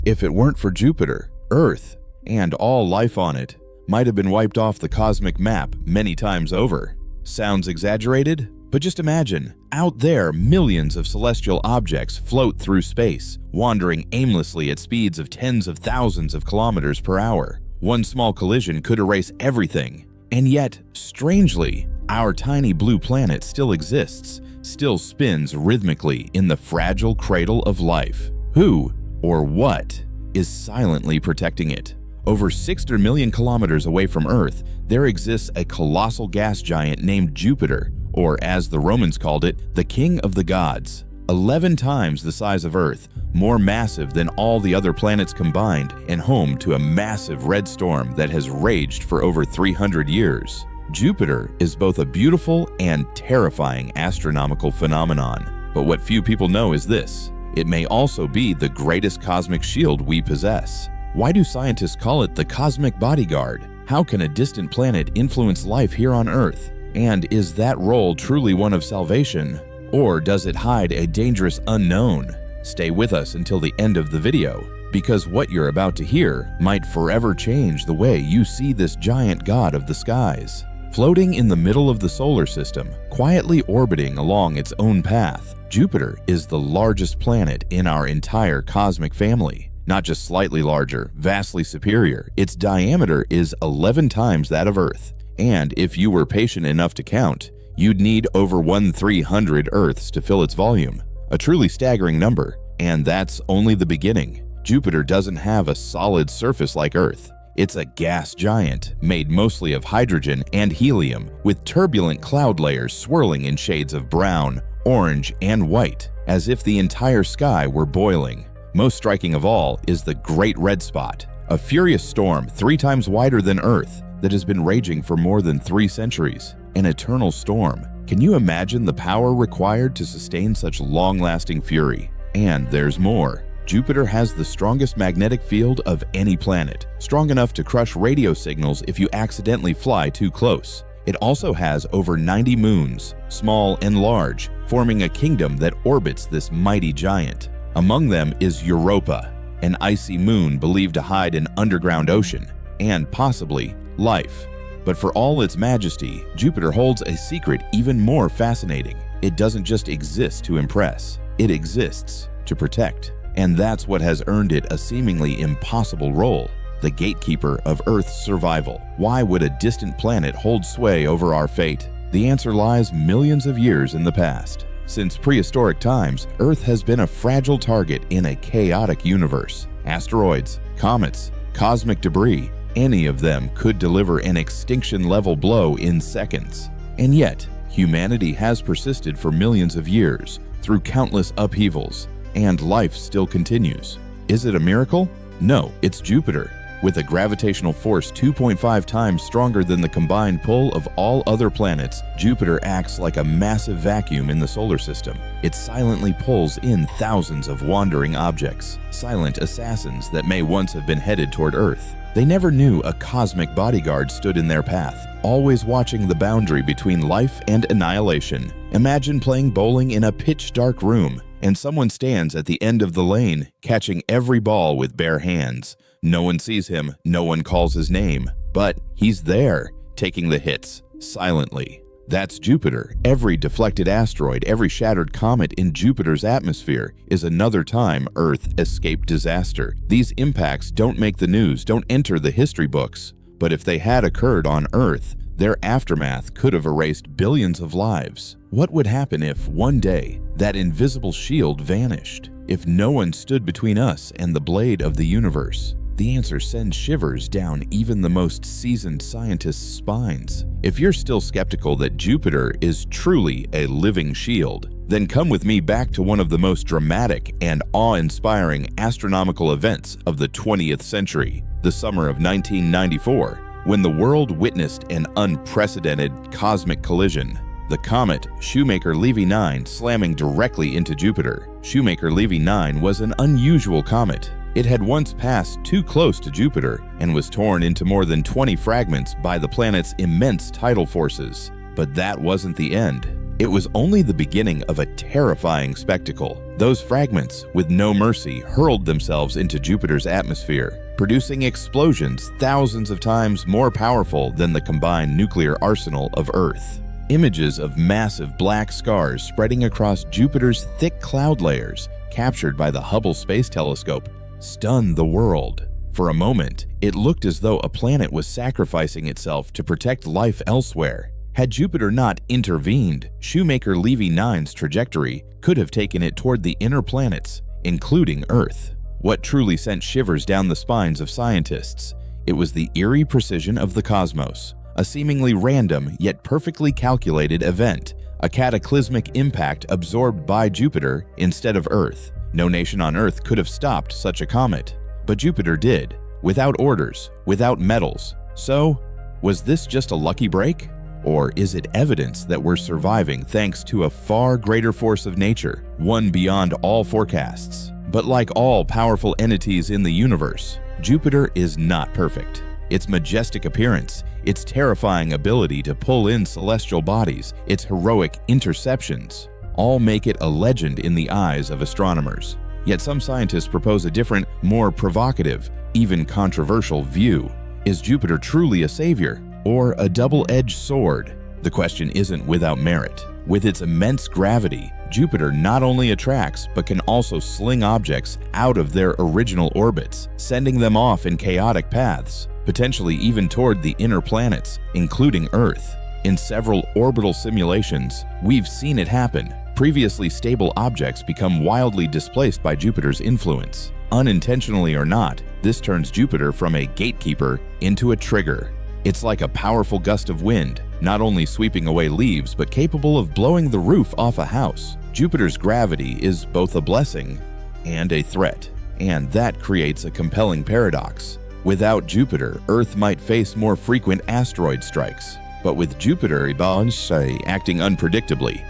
If it weren't for Jupiter, Earth, and all life on it might have been wiped off the cosmic map many times over. Sounds exaggerated? But just imagine, out there millions of celestial objects float through space, wandering aimlessly at speeds of tens of thousands of kilometers per hour. One small collision could erase everything. And yet, strangely, our tiny blue planet still exists, still spins rhythmically in the fragile cradle of life. Who, or what, is silently protecting it? Over 600 million kilometers away from Earth, there exists a colossal gas giant named Jupiter, or as the Romans called it, the king of the gods. 11 times the size of Earth, more massive than all the other planets combined, and home to a massive red storm that has raged for over 300 years. Jupiter is both a beautiful and terrifying astronomical phenomenon. But what few people know is this: it may also be the greatest cosmic shield we possess. Why do scientists call it the cosmic bodyguard? How can a distant planet influence life here on Earth? And is that role truly one of salvation? Or does it hide a dangerous unknown? Stay with us until the end of the video, because what you're about to hear might forever change the way you see this giant god of the skies. Floating in the middle of the solar system, quietly orbiting along its own path, Jupiter is the largest planet in our entire cosmic family. Not just slightly larger, vastly superior, its diameter is 11 times that of Earth. And if you were patient enough to count, you'd need over 1/300 Earths to fill its volume. A truly staggering number, and that's only the beginning. Jupiter doesn't have a solid surface like Earth. It's a gas giant, made mostly of hydrogen and helium, with turbulent cloud layers swirling in shades of brown, orange, and white, as if the entire sky were boiling. Most striking of all is the Great Red Spot, a furious storm 3 times wider than Earth that has been raging for more than 3 centuries. An eternal storm. Can you imagine the power required to sustain such long-lasting fury? And there's more. Jupiter has the strongest magnetic field of any planet, strong enough to crush radio signals if you accidentally fly too close. It also has over 90 moons, small and large, forming a kingdom that orbits this mighty giant. Among them is Europa, an icy moon believed to hide an underground ocean, and possibly life. But for all its majesty, Jupiter holds a secret even more fascinating. It doesn't just exist to impress, it exists to protect. And that's what has earned it a seemingly impossible role: the gatekeeper of Earth's survival. Why would a distant planet hold sway over our fate? The answer lies millions of years in the past. Since prehistoric times, Earth has been a fragile target in a chaotic universe. Asteroids, comets, cosmic debris, any of them could deliver an extinction-level blow in seconds. And yet, humanity has persisted for millions of years, through countless upheavals, and life still continues. Is it a miracle? No, it's Jupiter. With a gravitational force 2.5 times stronger than the combined pull of all other planets, Jupiter acts like a massive vacuum in the solar system. It silently pulls in thousands of wandering objects, silent assassins that may once have been headed toward Earth. They never knew a cosmic bodyguard stood in their path, always watching the boundary between life and annihilation. Imagine playing bowling in a pitch-dark room, and someone stands at the end of the lane, catching every ball with bare hands. No one sees him, no one calls his name, but he's there, taking the hits, silently. That's Jupiter. Every deflected asteroid, every shattered comet in Jupiter's atmosphere is another time Earth escaped disaster. These impacts don't make the news, don't enter the history books, but if they had occurred on Earth, their aftermath could have erased billions of lives. What would happen if, one day, that invisible shield vanished? If no one stood between us and the blade of the universe? The answer sends shivers down even the most seasoned scientists' spines. If you're still skeptical that Jupiter is truly a living shield, then come with me back to one of the most dramatic and awe-inspiring astronomical events of the 20th century, the summer of 1994, when the world witnessed an unprecedented cosmic collision. The comet Shoemaker-Levy 9 slamming directly into Jupiter. Shoemaker-Levy 9 was an unusual comet. It had once passed too close to Jupiter and was torn into more than 20 fragments by the planet's immense tidal forces. But that wasn't the end. It was only the beginning of a terrifying spectacle. Those fragments, with no mercy, hurled themselves into Jupiter's atmosphere, producing explosions thousands of times more powerful than the combined nuclear arsenal of Earth. Images of massive black scars spreading across Jupiter's thick cloud layers, captured by the Hubble Space Telescope, stunned the world. For a moment, it looked as though a planet was sacrificing itself to protect life elsewhere. Had Jupiter not intervened, Shoemaker-Levy 9's trajectory could have taken it toward the inner planets, including Earth. What truly sent shivers down the spines of scientists? It was the eerie precision of the cosmos, a seemingly random yet perfectly calculated event, a cataclysmic impact absorbed by Jupiter instead of Earth. No nation on Earth could have stopped such a comet. But Jupiter did, without orders, without medals. So, was this just a lucky break? Or is it evidence that we're surviving thanks to a far greater force of nature, one beyond all forecasts? But like all powerful entities in the universe, Jupiter is not perfect. Its majestic appearance, its terrifying ability to pull in celestial bodies, its heroic interceptions, all make it a legend in the eyes of astronomers. Yet some scientists propose a different, more provocative, even controversial view. Is Jupiter truly a savior, or a double-edged sword? The question isn't without merit. With its immense gravity, Jupiter not only attracts but can also sling objects out of their original orbits, sending them off in chaotic paths, potentially even toward the inner planets, including Earth. In several orbital simulations, we've seen it happen. Previously stable objects become wildly displaced by Jupiter's influence. Unintentionally or not, this turns Jupiter from a gatekeeper into a trigger. It's like a powerful gust of wind, not only sweeping away leaves but capable of blowing the roof off a house. Jupiter's gravity is both a blessing and a threat, and that creates a compelling paradox. Without Jupiter, Earth might face more frequent asteroid strikes, but with Jupiter acting unpredictably,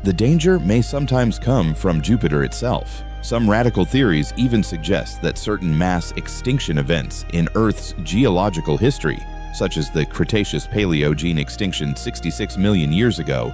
the danger may sometimes come from Jupiter itself. Some radical theories even suggest that certain mass extinction events in Earth's geological history, such as the Cretaceous-Paleogene extinction 66 million years ago,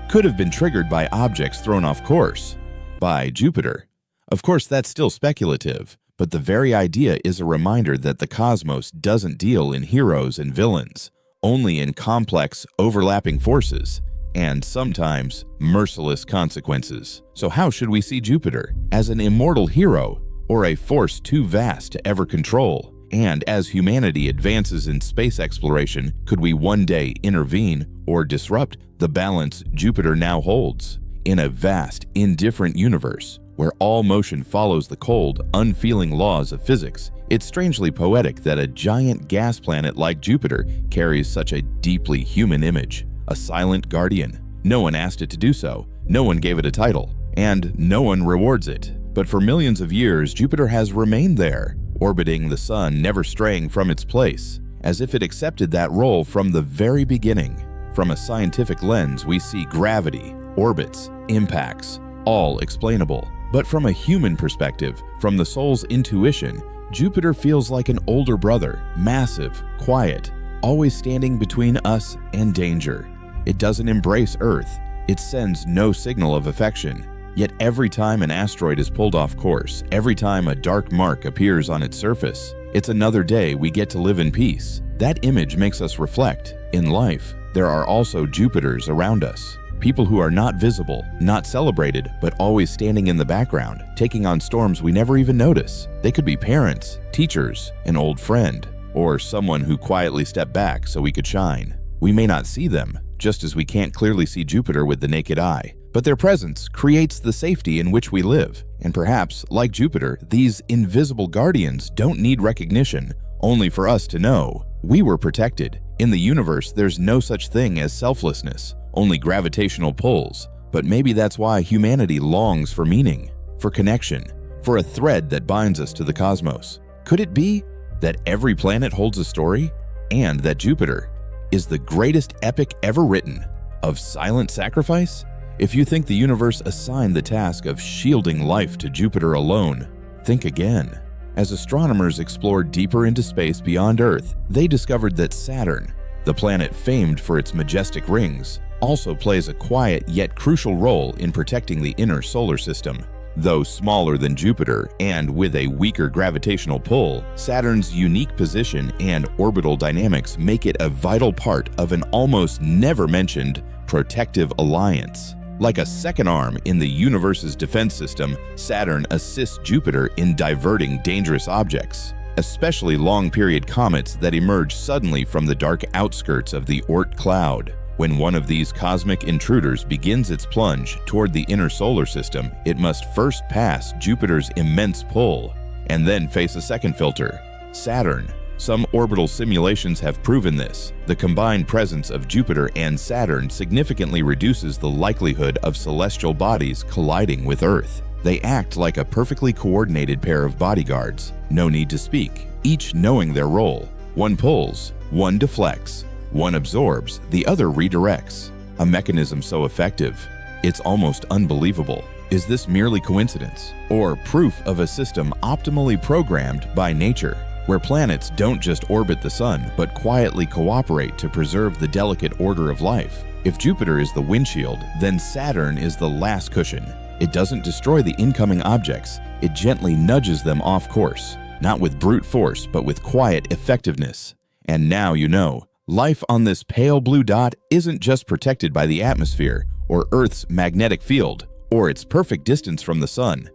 could have been triggered by objects thrown off course by Jupiter. Of course, that's still speculative, but the very idea is a reminder that the cosmos doesn't deal in heroes and villains, only in complex, overlapping forces, and sometimes merciless consequences. So how should we see Jupiter? As an immortal hero, or a force too vast to ever control? And as humanity advances in space exploration, could we one day intervene or disrupt the balance Jupiter now holds? In a vast, indifferent universe, where all motion follows the cold, unfeeling laws of physics, it's strangely poetic that a giant gas planet like Jupiter carries such a deeply human image. A silent guardian. No one asked it to do so, no one gave it a title, and no one rewards it. But for millions of years, Jupiter has remained there, orbiting the sun, never straying from its place, as if it accepted that role from the very beginning. From a scientific lens, we see gravity, orbits, impacts, all explainable. But from a human perspective, from the soul's intuition, Jupiter feels like an older brother, massive, quiet, always standing between us and danger. It doesn't embrace Earth. It sends no signal of affection. Yet every time an asteroid is pulled off course, every time a dark mark appears on its surface, it's another day we get to live in peace. That image makes us reflect. In life, there are also Jupiters around us. People who are not visible, not celebrated, but always standing in the background, taking on storms we never even notice. They could be parents, teachers, an old friend, or someone who quietly stepped back so we could shine. We may not see them, just as we can't clearly see Jupiter with the naked eye, but their presence creates the safety in which we live. And perhaps, like Jupiter, these invisible guardians don't need recognition, only for us to know we were protected. In the universe, there's no such thing as selflessness, only gravitational pulls. But maybe that's why humanity longs for meaning, for connection, for a thread that binds us to the cosmos. Could it be that every planet holds a story, and that Jupiter is the greatest epic ever written of silent sacrifice? If you think the universe assigned the task of shielding life to Jupiter alone, think again. As astronomers explored deeper into space beyond Earth, they discovered that Saturn, the planet famed for its majestic rings, also plays a quiet yet crucial role in protecting the inner solar system. Though smaller than Jupiter and with a weaker gravitational pull, Saturn's unique position and orbital dynamics make it a vital part of an almost never mentioned protective alliance. Like a second arm in the universe's defense system, Saturn assists Jupiter in diverting dangerous objects, especially long-period comets that emerge suddenly from the dark outskirts of the Oort cloud. When one of these cosmic intruders begins its plunge toward the inner solar system, it must first pass Jupiter's immense pull and then face a second filter, Saturn. Some orbital simulations have proven this. The combined presence of Jupiter and Saturn significantly reduces the likelihood of celestial bodies colliding with Earth. They act like a perfectly coordinated pair of bodyguards. No need to speak, each knowing their role. One pulls, one deflects, one absorbs, the other redirects. A mechanism so effective, it's almost unbelievable. Is this merely coincidence or proof of a system optimally programmed by nature, where planets don't just orbit the sun but quietly cooperate to preserve the delicate order of life? If Jupiter is the windshield, then Saturn is the last cushion. It doesn't destroy the incoming objects, it gently nudges them off course, not with brute force but with quiet effectiveness. And now you know, life on this pale blue dot isn't just protected by the atmosphere or Earth's magnetic field or its perfect distance from the sun.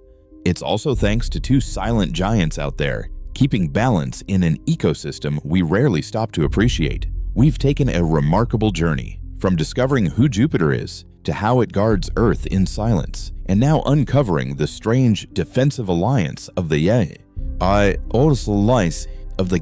It's also thanks to two silent giants out there, keeping balance in an ecosystem we rarely stop to appreciate. We've taken a remarkable journey, from discovering who Jupiter is to how it guards Earth in silence, and now uncovering the strange defensive alliance of the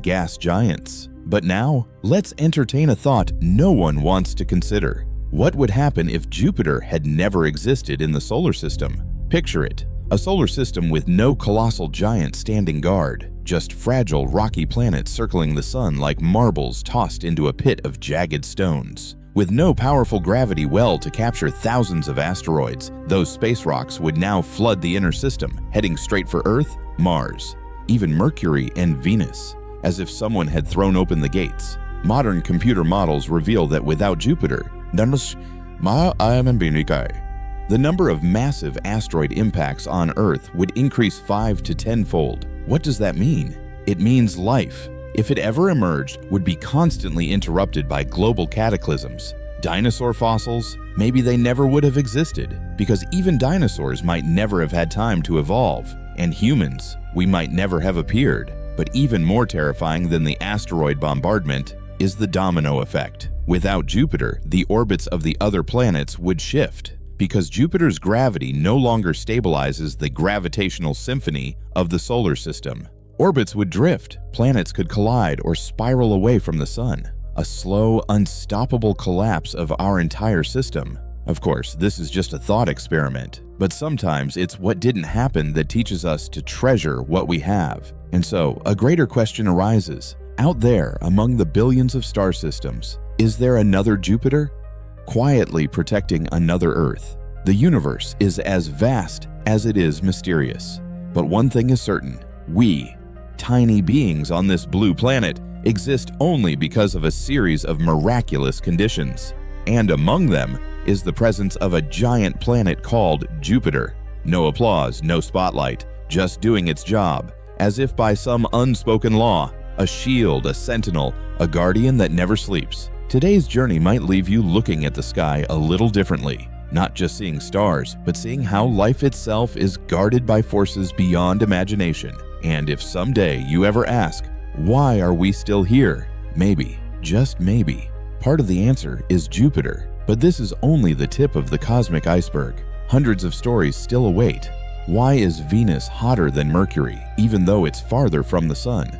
gas giants. But now, let's entertain a thought no one wants to consider. What would happen if Jupiter had never existed in the solar system? Picture it. A solar system with no colossal giant standing guard, just fragile rocky planets circling the sun like marbles tossed into a pit of jagged stones. With no powerful gravity well to capture thousands of asteroids, those space rocks would now flood the inner system, heading straight for Earth, Mars, even Mercury and Venus, as if someone had thrown open the gates. Modern computer models reveal that without Jupiter, the number of massive asteroid impacts on Earth would increase 5 to 10-fold. What does that mean? It means life, if it ever emerged, would be constantly interrupted by global cataclysms. Dinosaur fossils? Maybe they never would have existed, because even dinosaurs might never have had time to evolve. And humans, we might never have appeared. But even more terrifying than the asteroid bombardment is the domino effect. Without Jupiter, the orbits of the other planets would shift, because Jupiter's gravity no longer stabilizes the gravitational symphony of the solar system. Orbits would drift, planets could collide or spiral away from the sun. A slow, unstoppable collapse of our entire system. Of course, this is just a thought experiment, but sometimes it's what didn't happen that teaches us to treasure what we have. And so, a greater question arises. Out there, among the billions of star systems, is there another Jupiter? Quietly protecting another Earth. The universe is as vast as it is mysterious. But one thing is certain, we, tiny beings on this blue planet, exist only because of a series of miraculous conditions. And among them is the presence of a giant planet called Jupiter. No applause, no spotlight, just doing its job, as if by some unspoken law, a shield, a sentinel, a guardian that never sleeps. Today's journey might leave you looking at the sky a little differently, not just seeing stars, but seeing how life itself is guarded by forces beyond imagination. And if someday you ever ask, why are we still here? Maybe, just maybe, part of the answer is Jupiter. But this is only the tip of the cosmic iceberg. Hundreds of stories still await. Why is Venus hotter than Mercury, even though it's farther from the sun?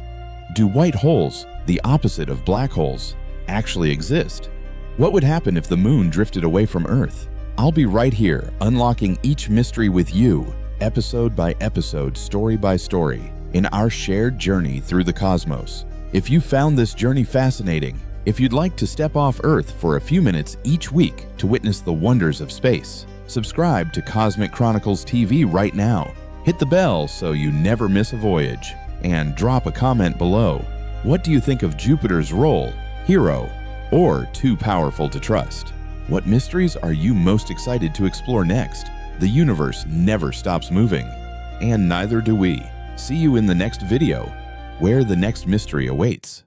Do white holes, the opposite of black holes, actually exist? What would happen if the moon drifted away from Earth? I'll be right here, unlocking each mystery with you, episode by episode, story by story, in our shared journey through the cosmos. If you found this journey fascinating, if you'd like to step off Earth for a few minutes each week to witness the wonders of space, subscribe to Cosmic Chronicles TV right now. Hit the bell so you never miss a voyage, and drop a comment below. What do you think of Jupiter's role, hero, or too powerful to trust? What mysteries are you most excited to explore next? The universe never stops moving, and neither do we. See you in the next video, where the next mystery awaits.